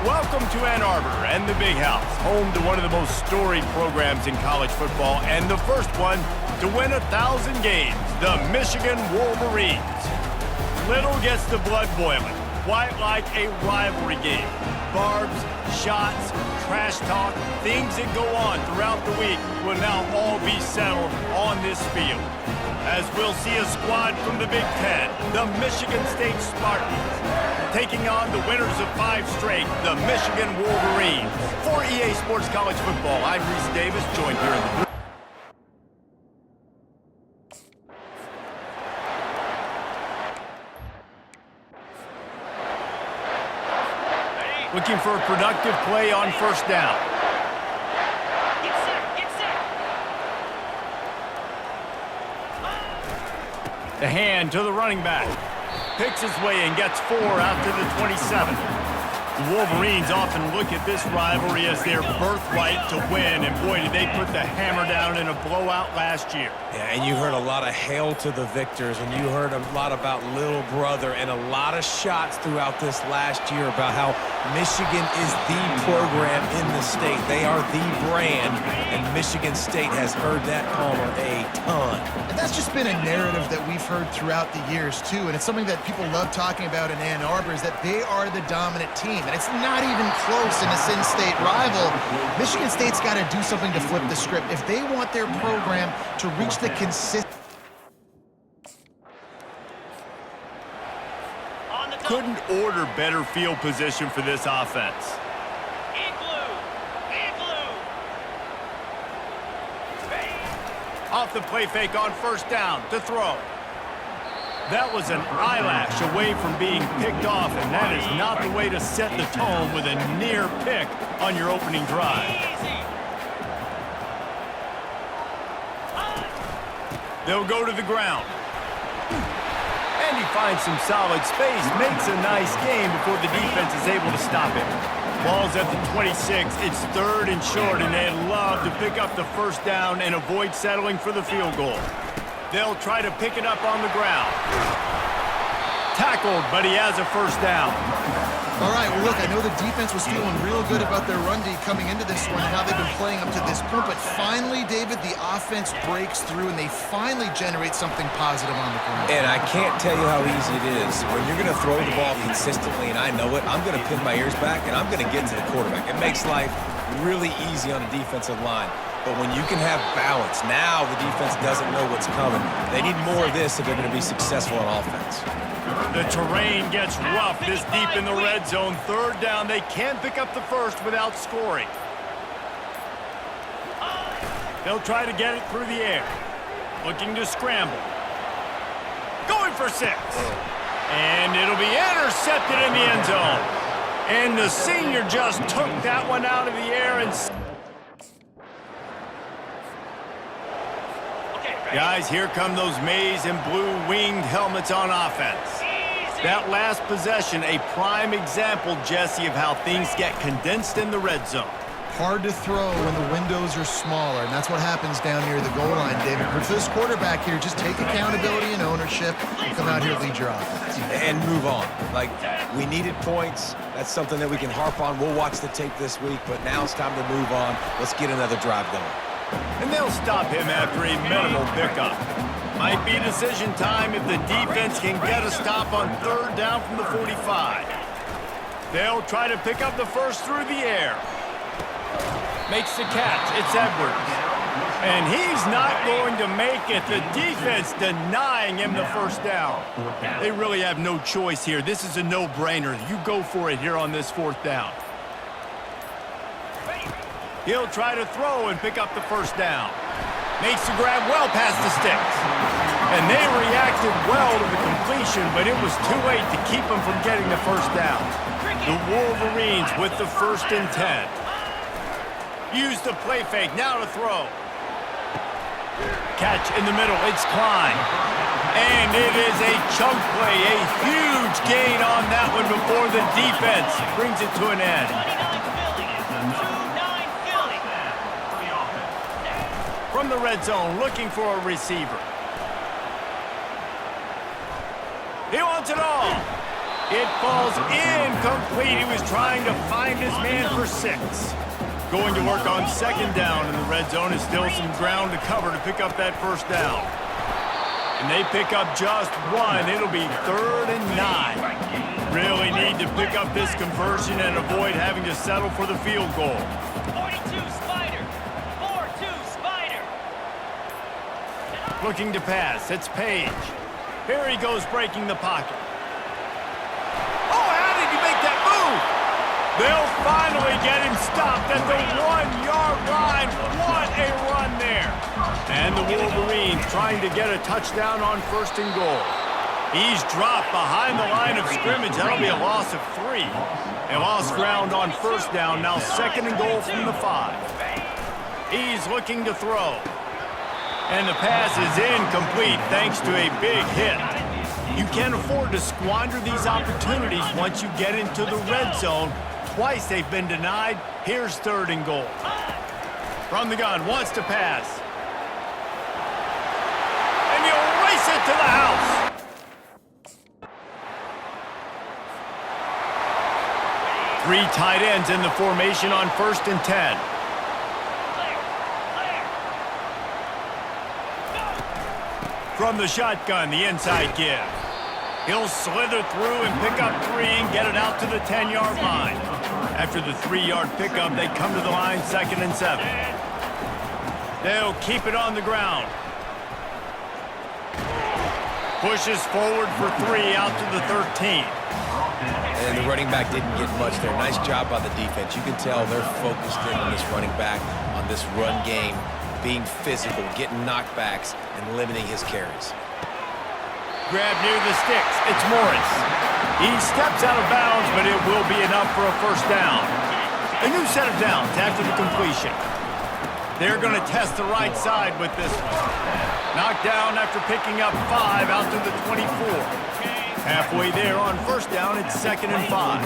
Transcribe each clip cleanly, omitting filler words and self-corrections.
Welcome to Ann Arbor and the Big House, home to one of the most storied programs in college football and the first one to win 1,000 games, the Michigan Wolverines. Little gets the blood boiling, quite like a rivalry game. Barbs, shots, trash talk, things that go on throughout the week will now all be settled on this field. As we'll see a squad from the Big Ten, the Michigan State Spartans, taking on the winners of 5 straight, the Michigan Wolverines. For EA Sports College Football, I'm Reese Davis, joined here in the looking for a productive play on first down. Get set, get set. The hand to the running back. Picks his way and gets 4 out to the 27. The Wolverines often look at this rivalry as their birthright to win, and boy, did they put the hammer down in a blowout last year. Yeah, and you heard a lot of hail to the victors, and you heard a lot about little brother, and a lot of shots throughout this last year about how Michigan is the program in the state. They are the brand, and Michigan State has heard that Palmer a ton. And that's just been a narrative that we've heard throughout the years, too. And it's something that people love talking about in Ann Arbor is that they are the dominant team. And it's not even close in a Sin-State rival. Michigan State's got to do something to flip the script. If they want their program to reach the consistent... Couldn't order better field position for this offense. Off the play fake on first down to throw. That was an eyelash away from being picked off, and that is not the way to set the tone with a near pick on your opening drive. They'll go to the ground. And he finds some solid space, makes a nice game before the defense is able to stop him. Ball's at the 26. It's 3rd and short, and they'd love to pick up the first down and avoid settling for the field goal. They'll try to pick it up on the ground. Tackled, but he has a first down. All right, well, look, I know the defense was feeling real good about their run D coming into this one and how they've been playing up to this point, but finally, David, the offense breaks through and they finally generate something positive on the ground. And I can't tell you how easy it is. When you're going to throw the ball consistently, and I know it, I'm going to pin my ears back, and I'm going to get to the quarterback. It makes life really easy on a defensive line. But when you can have balance, now the defense doesn't know what's coming. They need more of this if they're going to be successful on offense. The terrain gets rough this deep in the red zone. 3rd down, they can't pick up the first without scoring. They'll try to get it through the air. Looking to scramble. Going for 6. And it'll be intercepted in the end zone. And the senior just took that one out of the air and... Guys, here come those maize and blue winged helmets on offense. That last possession, a prime example, Jesse, of how things get condensed in the red zone. Hard to throw when the windows are smaller, and that's what happens down near the goal line, David. But for this quarterback here, just take accountability and ownership and come out here and lead your offense. And move on. Like, we needed points. That's something that we can harp on. We'll watch the tape this week, but now it's time to move on. Let's get another drive going. And they'll stop him after a minimal pickup. Might be decision time if the defense can get a stop on 3rd down from the 45. They'll try to pick up the first through the air. Makes the catch. It's Edwards. And he's not going to make it. The defense denying him the first down. They really have no choice here. This is a no-brainer. You go for it here on this 4th down. He'll try to throw and pick up the first down. Makes the grab well past the sticks. And they reacted well to the completion, but it was too late to keep them from getting the first down. The Wolverines with the 1st and 10. Use the play fake, now to throw. Catch in the middle, it's Klein. And it is a chunk play, a huge gain on that one before the defense brings it to an end. From the red zone, looking for a receiver. He wants it all. It falls incomplete. He was trying to find his man for 6. Going to work on second down in the red zone is still some ground to cover to pick up that first down. And they pick up just 1. It'll be 3rd and 9. Really need to pick up this conversion and avoid having to settle for the field goal. 42 Spider. 4-2 Spider. Looking to pass. It's Page. Here he goes breaking the pocket. Oh, how did he make that move? They'll finally get him stopped at the 1-yard line. What a run there. And the Wolverines trying to get a touchdown on 1st and goal. He's dropped behind the line of scrimmage. That'll be a loss of 3. They lost ground on 1st down. Now 2nd and goal from the 5. He's looking to throw. And the pass is incomplete thanks to a big hit. You can't afford to squander these opportunities once you get into the red zone. Twice they've been denied. Here's 3rd and goal. From the gun, wants to pass. And he'll race it to the house. Three tight ends in the formation on 1st and 10. From the shotgun, the inside give. He'll slither through and pick up 3 and get it out to the 10-yard line. After the 3-yard pickup, they come to the line 2nd and 7. They'll keep it on the ground. Pushes forward for 3 out to the 13. And the running back didn't get much there. Nice job by the defense. You can tell they're focused in on this running back, on this run game, being physical, getting knockbacks, and limiting his carries. Grab near the sticks. It's Morris. He steps out of bounds, but it will be enough for a 1st down. A new set of downs after the completion. They're going to test the right side with this one. Knocked down after picking up 5 out to the 24. Halfway there on 1st down, it's 2nd and 5.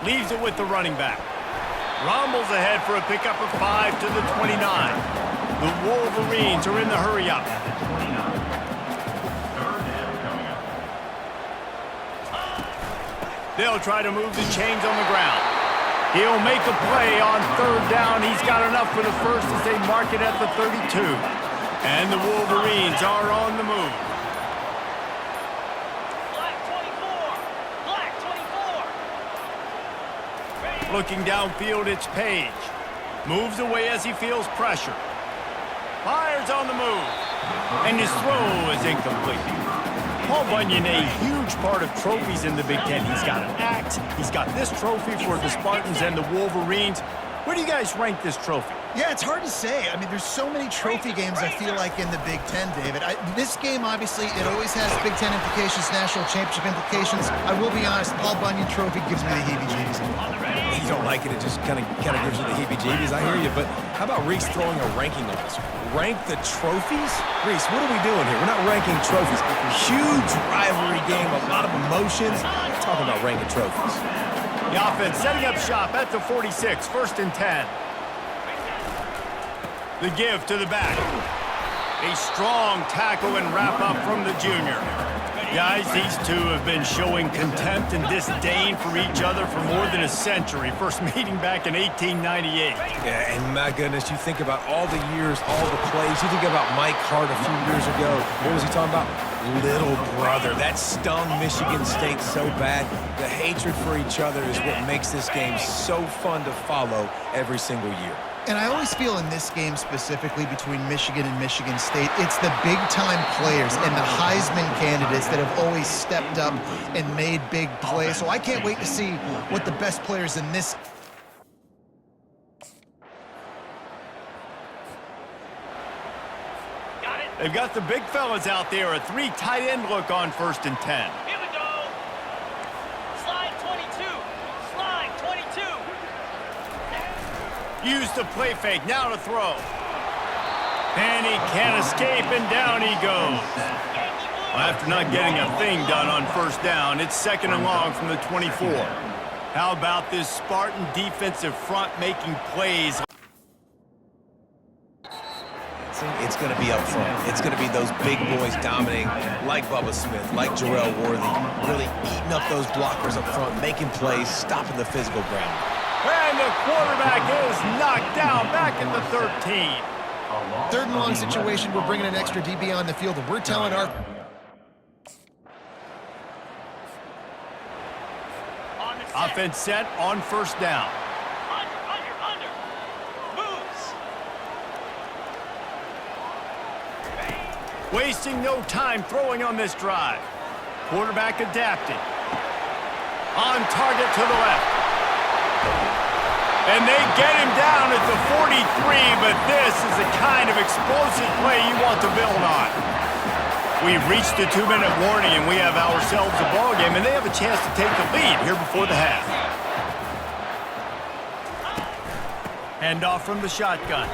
Leaves it with the running back. Rumbles ahead for a pickup of 5 to the 29. The Wolverines are in the hurry-up. They'll try to move the chains on the ground. He'll make a play on 3rd down. He's got enough for the 1st as they mark it at the 32. And the Wolverines are on the move. Black 24. Black 24. Looking downfield, it's Page. Moves away as he feels pressure. Fires on the move. And his throw is incomplete. Paul Bunyan, a huge part of trophies in the Big Ten. He's got an axe. He's got this trophy for the Spartans and the Wolverines. Where do you guys rank this trophy? Yeah, it's hard to say. I mean, there's so many trophy games, I feel like, in the Big Ten, David. This game, obviously, it always has Big Ten implications, national championship implications. I will be honest, Paul Bunyan Trophy gives me the heebie-jeebies. You don't like it, it just kind of gives you the heebie-jeebies. I hear you, but how about Reese throwing a ranking on us? Rank the trophies? Reese, what are we doing here? We're not ranking trophies. Huge rivalry game, a lot of emotions. We're talking about ranking trophies. The offense setting up shop at the 46, 1st and 10. The give to the back. A strong tackle and wrap-up from the junior. Guys, these two have been showing contempt and disdain for each other for more than a century. First meeting back in 1898. Yeah, and my goodness, you think about all the years, all the plays. You think about Mike Hart a few years ago. What was he talking about? Little brother. That stung Michigan State so bad. The hatred for each other is what makes this game so fun to follow every single year. And I always feel in this game specifically between Michigan and Michigan State, it's the big-time players and the Heisman candidates that have always stepped up and made big plays. So I can't wait to see what the best players in this... Got it. They've got the big fellas out there. A 3 tight end look on 1st and 10. Here we go. Slide 22. Slide 22. Use the play fake, now to throw. And he can't escape, and down he goes. Well, after not getting a thing done on 1st down, it's 2nd and long from the 24. How about this Spartan defensive front making plays? passing, it's going to be up front. It's going to be those big boys dominating like Bubba Smith, like Jarrell Worthy, really eating up those blockers up front, making plays, stopping the physical ground. And the quarterback is knocked down back at the 13. Third and long situation, we're bringing an extra DB on the field, and we're telling our... Offense set on first down. Under. Moves. Wasting no time throwing on this drive. Quarterback adapting. On target to the left. And they get him down at the 43, but this is the kind of explosive play you want to build on. We've reached the 2-minute warning, and we have ourselves a ball game, and they have a chance to take the lead here before the half. Handoff from the shotgun.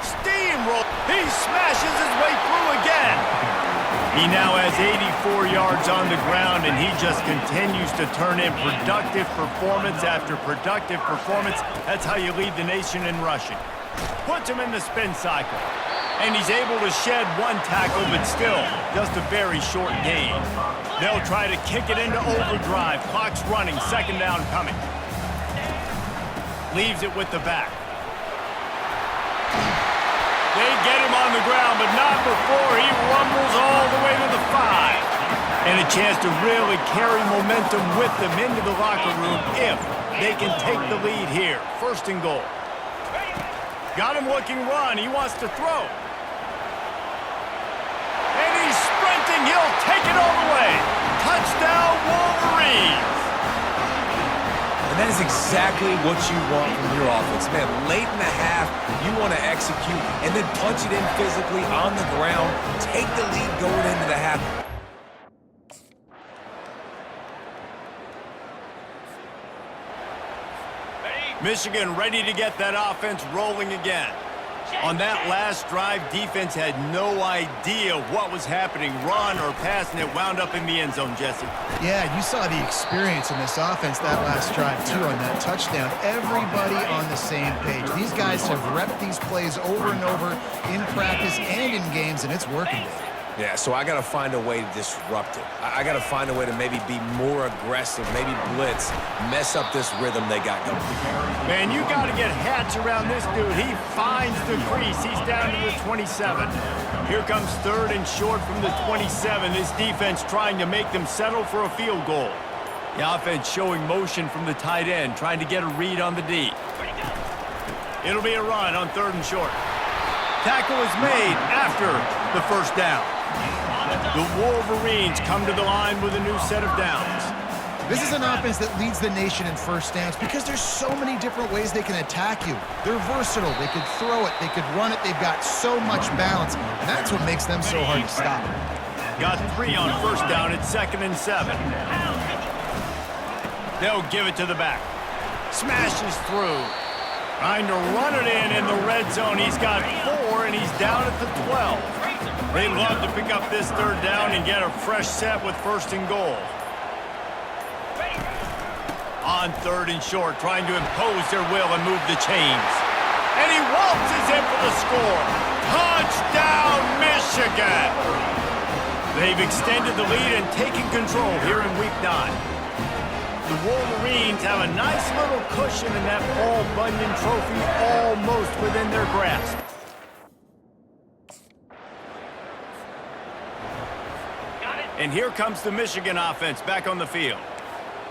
Steamroll. He smashes his way through again. He now has 84 yards on the ground, and he just continues to turn in productive performance after productive performance. That's how you lead the nation in rushing. Puts him in the spin cycle. And he's able to shed one tackle, but still just a very short gain. They'll try to kick it into overdrive. Clock's running, second down coming. Leaves it with the back. They get him on the ground, but not before he rumbles all the way to the 5. And a chance to really carry momentum with them into the locker room if they can take the lead here. First and goal. Got him looking run. He wants to throw. And he's sprinting. He'll take it all the way. Touchdown, Wolverines. And that is exactly what you want from your offense. Man, late in the half, you want to execute and then punch it in physically on the ground. Take the lead going into the half. Michigan ready to get that offense rolling again. On that last drive, defense had no idea what was happening, run or pass, and it wound up in the end zone, Jesse. Yeah, you saw the experience in this offense that last drive, too, on that touchdown. Everybody on the same page. These guys have repped these plays over and over in practice and in games, and it's working. Yeah, so I got to find a way to disrupt it. I got to find a way to maybe be more aggressive, maybe blitz, mess up this rhythm they got going. Man, you got to get Hatch around this dude. He finds the crease. He's down to the 27. Here comes third and short from the 27. This defense trying to make them settle for a field goal. The offense showing motion from the tight end, trying to get a read on the D. It'll be a run on third and short. Tackle is made after the first down. The Wolverines come to the line with a new set of downs. This is an offense that leads the nation in first downs because there's so many different ways they can attack you. They're versatile. They could throw it. They could run it. They've got so much balance. And that's what makes them so hard to stop. Got 3 on first down at 2nd and 7. They'll give it to the back. Smashes through. Trying to run it in the red zone. He's got 4, and he's down at the 12. They love to pick up this third down and get a fresh set with first and goal. On third and short, trying to impose their will and move the chains. And he waltzes in for the score. Touchdown, Michigan! They've extended the lead and taken control here in Week 9. The Wolverines have a nice little cushion in that Paul Bunyan trophy almost within their grasp. And here comes the Michigan offense back on the field.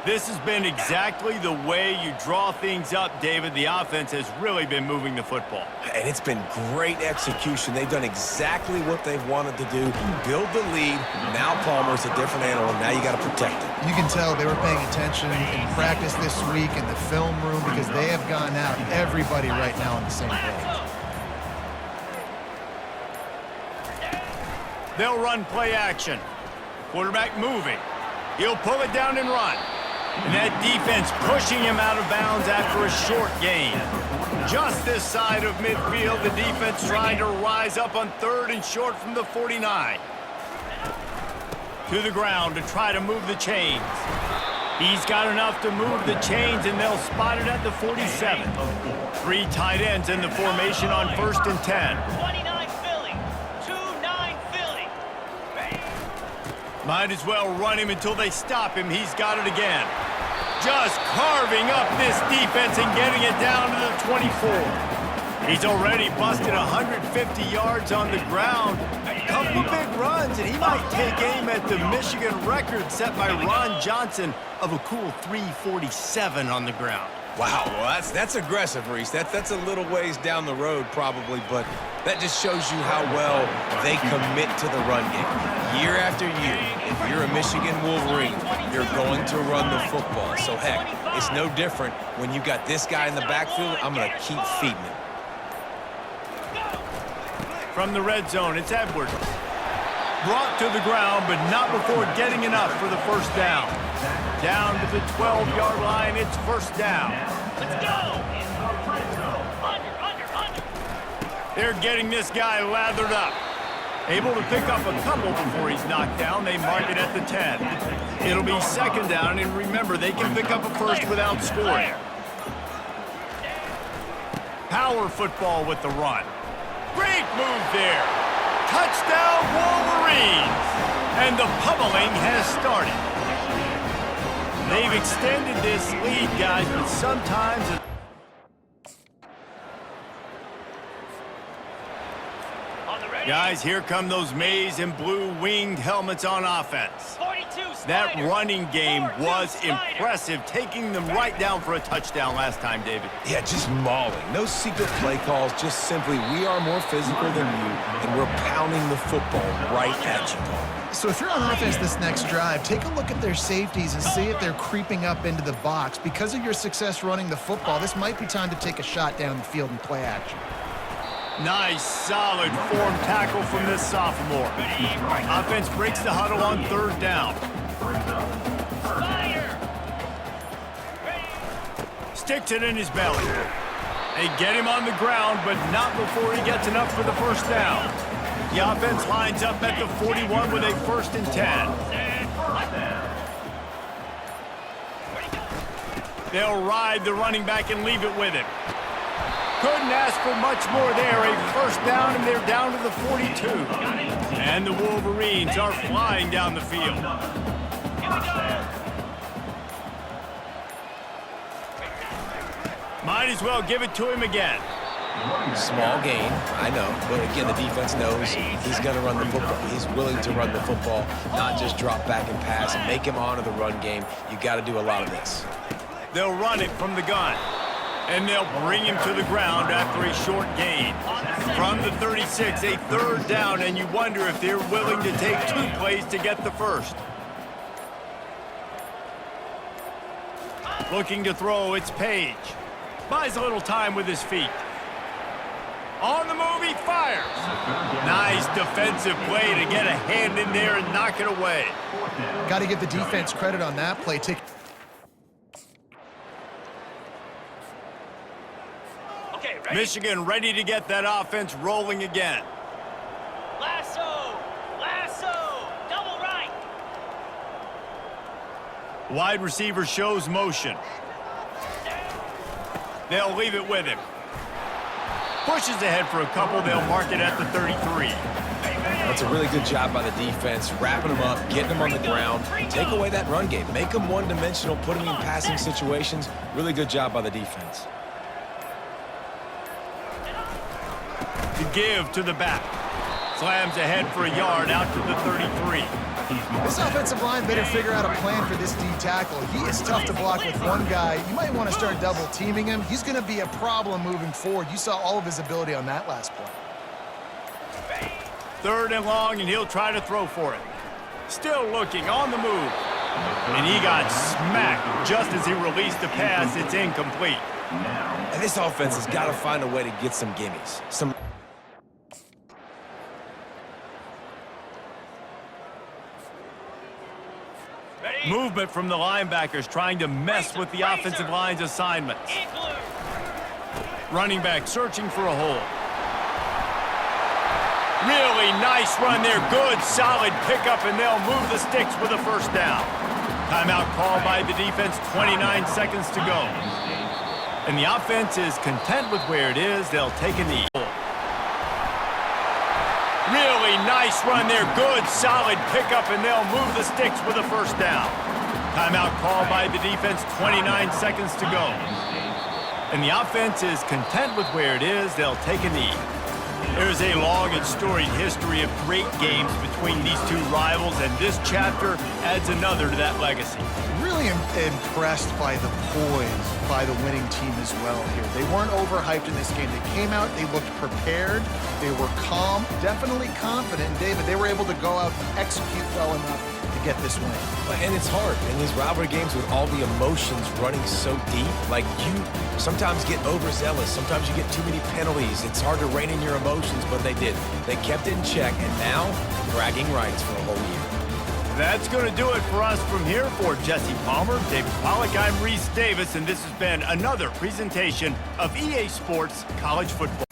This has been exactly the way you draw things up, David. The offense has really been moving the football. And it's been great execution. They've done exactly what they've wanted to do. Build the lead. Now Palmer's a different animal. Now you got to protect it. You can tell they were paying attention in practice this week in the film room because they have gone out, everybody right now on the same page. They'll run play action. Quarterback moving. He'll pull it down and run. And that defense pushing him out of bounds after a short gain. Just this side of midfield, the defense trying to rise up on third and short from the 49. To the ground to try to move the chains. He's got enough to move the chains, and they'll spot it at the 47. 3 tight ends in the formation on 1st and 10. 29 Philly. Might as well run him until they stop him. He's got it again. Just carving up this defense and getting it down to the 24. He's already busted 150 yards on the ground. A couple of big runs, and he might take aim at the Michigan record set by Ron Johnson of a cool 347 on the ground. Wow, well, that's aggressive, Reese. That's a little ways down the road probably, but that just shows you how well they commit to the run game. Year after year, if you're a Michigan Wolverine, you're going to run the football. So, heck, it's no different when you got this guy in the backfield. I'm going to keep feeding him. From the red zone, it's Edwards. Brought to the ground, but not before getting enough for the first down. Down to the 12-yard line, it's first down. Let's go! Under. They're getting this guy lathered up. Able to pick up a couple before he's knocked down. They mark it at the 10. It'll be second down, and remember, they can pick up a first without scoring. Power football with the run. Great move there. Touchdown, Wolverines! And the pummeling has started. They've extended this lead, guys, but sometimes... Guys, here come those maize and blue winged helmets on offense. 42 That Snyder. running game 42 was Snyder. impressive, taking them right down for a touchdown last time, David. Yeah, just mauling. No secret play calls, just simply we are more physical than you, and we're pounding the football right at you. So if you're on offense this next drive, take a look at their safeties and see if they're creeping up into the box. Because of your success running the football, this might be time to take a shot down the field and play action. Nice, solid form tackle from this sophomore. Offense breaks the huddle on third down. Sticks it in his belly. They get him on the ground, but not before he gets enough for the first down. The offense lines up at the 41 with a 1st and 10. They'll ride the running back and leave it with him. Couldn't ask for much more there. A first down, and they're down to the 42. And the Wolverines are flying down the field. Might as well give it to him again. Small gain, I know, but again, the defense knows he's going to run the football. He's willing to run the football, not just drop back and pass and make him honor the run game. You got to do a lot of this. They'll run it from the gun, and they'll bring him to the ground after a short gain. From the 36, a third down, and you wonder if they're willing to take 2 plays to get the first. Looking to throw, it's Page. Buys a little time with his feet. On the move, he fires. Nice defensive play to get a hand in there and knock it away. Got to give the defense credit on that play. Okay, ready? Michigan ready to get that offense rolling again. Lasso, double right. Wide receiver shows motion. They'll leave it with him. Pushes ahead for a couple. They'll mark it at the 33. That's a really good job by the defense, wrapping them up, getting them on the ground. Take away that run game. Make them one-dimensional, put them in passing situations. Really good job by the defense. To give to the back. Slams ahead for a yard out to the 33. This offensive line better figure out a plan for this D tackle. He is tough to block with one guy. You might want to start double teaming him. He's going to be a problem moving forward. You saw all of his ability on that last play. Third and long, and he'll try to throw for it. Still looking on the move. And he got smacked just as he released the pass. It's incomplete. And this offense has got to find a way to get some gimmies. Movement from the linebackers trying to mess with the offensive line's assignments. Running back searching for a hole. Really nice run there. Good, solid pickup, and they'll move the sticks with a first down. Timeout called by the defense, 29 seconds to go. And the offense is content with where it is. They'll take a knee. Really really nice run there. Good, solid pickup, and they'll move the sticks with a first down. Timeout called by the defense, 29 seconds to go. And the offense is content with where it is. They'll take a knee. There's a long and storied history of great games between these two rivals, and this chapter adds another to that legacy. Really impressed by the poise by the winning team as well here. They weren't overhyped in this game. They came out, they looked prepared, they were calm, definitely confident. And David, they were able to go out and execute well enough to get this win. And it's hard in these rivalry games with all the emotions running so deep. Like, you sometimes get overzealous. Sometimes you get too many penalties. It's hard to rein in your emotions, but they did. They kept it in check, and now bragging rights for a whole year. That's going to do it for us from here. For Jesse Palmer, David Pollack, I'm Reese Davis, and this has been another presentation of EA Sports College Football.